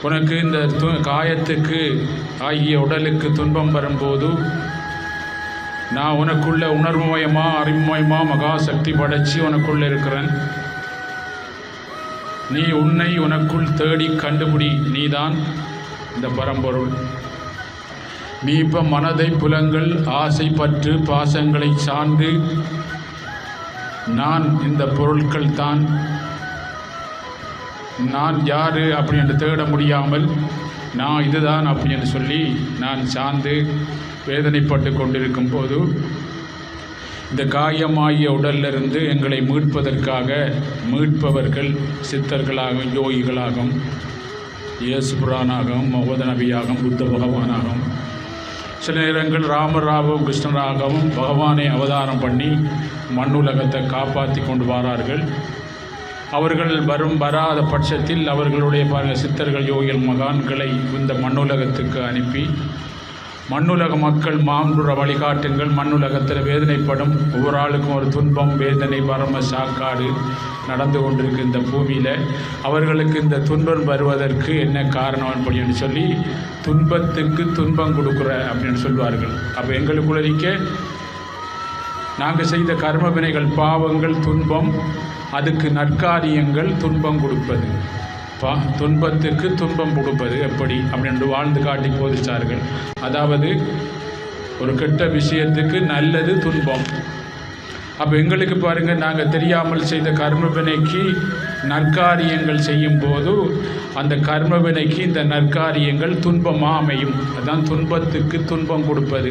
உனக்கு இந்த காயத்துக்கு ஆகிய உடலுக்கு துன்பம் வரும்போது நான் உனக்குள்ள உணர்வுமயமா அறிவுமயமா மகா சக்தி படைச்சி உனக்குள்ள இருக்கிறேன். நீ உன்னை உனக்குள் தேடி கண்டுபிடி. நீதான் இந்த பரம்பொருள். நீ இப்போ மனதை புலங்கள் ஆசை பற்று பாசங்களை சார்ந்து நான் இந்த பொருட்கள் தான், நான் யார் அப்படின்னு தேட முடியாமல் நான் இதுதான் அப்படின்னு சொல்லி நான் சார்ந்து வேதனைப்பட்டு கொண்டிருக்கும் போது இந்த காயமாகிய உடலிலிருந்து எங்களை மீட்பதற்காக மீட்பவர்கள் சித்தர்களாகவும் யோகிகளாகவும் இயேசுபுரானாகவும் முகமது நபியாகவும் புத்த பகவானாகவும் சில நேரங்கள் ராமராகவும் கிருஷ்ணராகவும் பகவானை அவதாரம் பண்ணி மண்ணுலகத்தை காப்பாற்றி கொண்டு வரார்கள். அவர்கள் வராத பட்சத்தில் அவர்களுடைய சித்தர்கள் யோகிகள் மகான்களை இந்த மண்ணுலகத்துக்கு அனுப்பி மண்ணுலக மக்கள் மாண்புற வழிகாட்டுங்கள். மண்ணுலகத்தில் வேதனைப்படும் ஒவ்வொரு ஆளுக்கும் ஒரு துன்பம் வேதனை பரம சாக்காடு நடந்து கொண்டிருக்கு இந்த பூமியில். அவர்களுக்கு இந்த துன்பம் வருவதற்கு என்ன காரணம் அப்படின்னு சொல்லி துன்பத்துக்கு துன்பம் கொடுக்குற அப்படின்னு சொல்வார்கள். அப்போ எங்களுக்குள்ள நாங்கள் செய்த கர்ம வினைகள் பாவங்கள் துன்பம், அதுக்கு நற்காரியங்கள் துன்பம் கொடுப்பது. துன்பத்துக்கு துன்பம் கொடுப்பது எப்படி அப்படின்னு வாழ்ந்து காட்டி போதிச்சார்கள். அதாவது ஒரு கெட்ட விஷயத்துக்கு நல்லது துன்பம். அப்போ எங்களுக்கு பாருங்கள், நாங்கள் தெரியாமல் செய்த கர்ம வினைக்கு நற்காரியங்கள் செய்யும் போது அந்த கர்ம வினைக்கு இந்த நற்காரியங்கள் துன்பமாக அமையும். அதுதான் துன்பத்துக்கு துன்பம் கொடுப்பது.